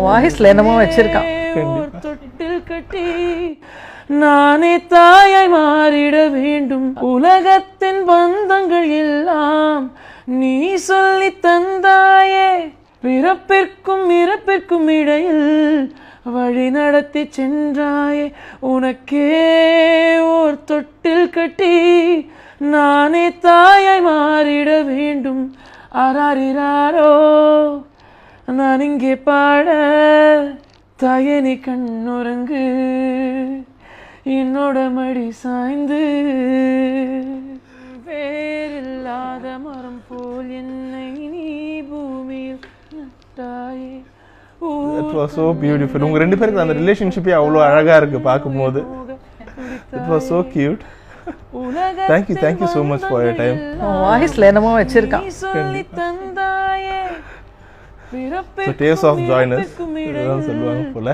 வாய்ஸ்ல என்னமோ வச்சிருக்கான். தொட்டில் கட்டி நானே தாயாய் மாறிட வேண்டும். உலகத்தின் பந்தங்கள் எல்லாம் நீ சொல்லி தந்தாயே. பிறப்பிற்கும் இறப்பிற்கும் இடையில் வழி நடத்தி சென்றாயே. உனக்கே ஓர் தொட்டில் கட்டி நானே தாயாய் மாறிட வேண்டும். ஆராரிராரோ நான் இங்கே பாட, தாயே நீ கண்ணுறங்கு என்னோட மடி சாய்ந்து. வேறில்லாத மரம் போல் என்னை நீ பூமியில் நட்டாயே. That was so beautiful. உங்க ரெண்டு பேருக்கு அந்த ரிலேஷன்ஷிப்பே அவ்வளோ அழகா இருக்கு பார்க்கும்போது. It was so cute. Thank you so much for your time. வாய்ஸ்ல என்னமோ வச்சிருக்கான். So Tears of Joyness இதுதான் சொல்லுவாங்க போல.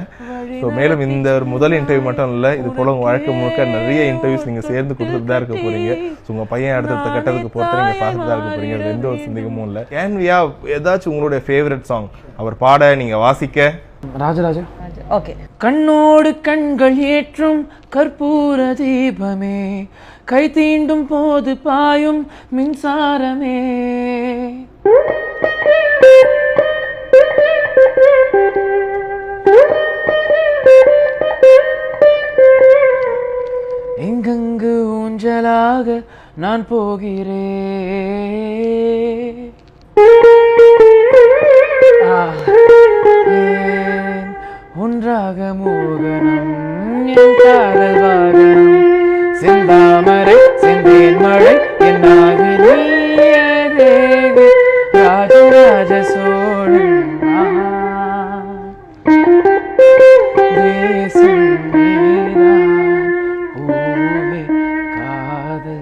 ஸோ மேலும் இந்த ஒரு முதல் இன்டர்வியூ மட்டும் இல்லை, இது போல உங்கள் வாழ்க்கை முழுக்க நிறைய இன்டர்வியூஸ் நீங்கள் சேர்ந்து கொடுத்துட்டு தான் இருக்க போறீங்க. ஸோ உங்கள் பையன் அடுத்த கட்டத்துக்கு போகிறத நீங்கள் பார்த்துட்டு தான் இருக்க போறீங்க. அது எந்த ஒரு சந்தேகமும் இல்லை. கேன் வி ஹேவ் ஏதாச்சும் உங்களுடைய ஃபேவரட் சாங் அவர் பாட நீங்கள் வாசிக்க? ராஜராஜா. ஓகே. கண்ணோடு கண்கள் ஏற்றும் கற்பூர தீபமே, கை தீண்டும் போது பாயும் மின்சாரமே. எங்கெங்கு ஊஞ்சலாக நான் போகிறேன். ஒன்றாக மோகனம் என் காதல் வாகனம். செந்தாமரை செந்தேன் மழை என்னாகி நீயே தேவி. ராஜராஜ சோழன் தேசம் நீதான் பூவே காதல்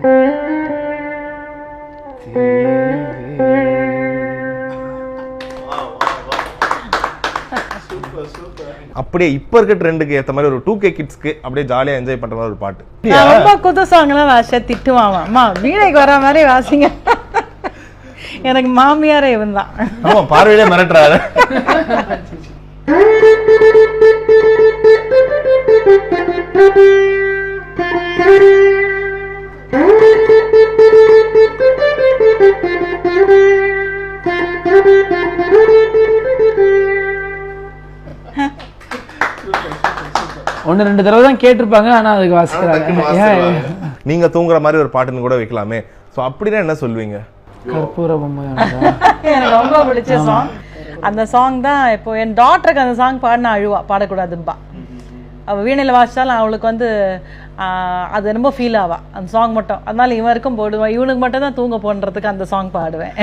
அப்படியே இப்ப இருக்க ட்ரெண்டுக்கு ஏற்ற மாதிரி ஒரு 2K கிட்ஸ்க்கு அப்படியே ஜாலியா என்ஜாய் பண்ற மாதிரி ஒரு பாட்டு. ரொம்ப குத்து சாங்லாம் வாச திட்டுவான். அம்மா வீணைக்கு வர மாதிரி வாசிங்க. எனக்கு மாமியாரே இவன் தான். ஆமா, பார்வையிலே மிரட்டுறாரு. ஒன்னு ரெண்டு தடவை தான் கேட்டிருப்பாங்க, ஆனா அதுக்கு வாசிக்கிறாங்க. நீங்க தூங்குற மாதிரி ஒரு பாட்டுன்னு கூட வைக்கலாமே. சோ அப்படின்னா என்ன சொல்வீங்க? கற்பூர பொம்மை எனக்கு ரொம்ப பிடிச்ச சாங். அந்த சாங் தான். இப்போ என் டாட்டருக்கு அந்த சாங் பாடினா அழுவா, பாடக்கூடாதும்பா. அவள் வீணையில் வாசிச்சாலும் அவளுக்கு வந்து அது ரொம்ப ஃபீல் ஆவா அந்த சாங் மட்டும். அதனால இவன் இருக்கும் போடுவான். இவனுக்கு மட்டும் தான் தூங்க போன்றதுக்கு அந்த சாங் பாடுவேன்.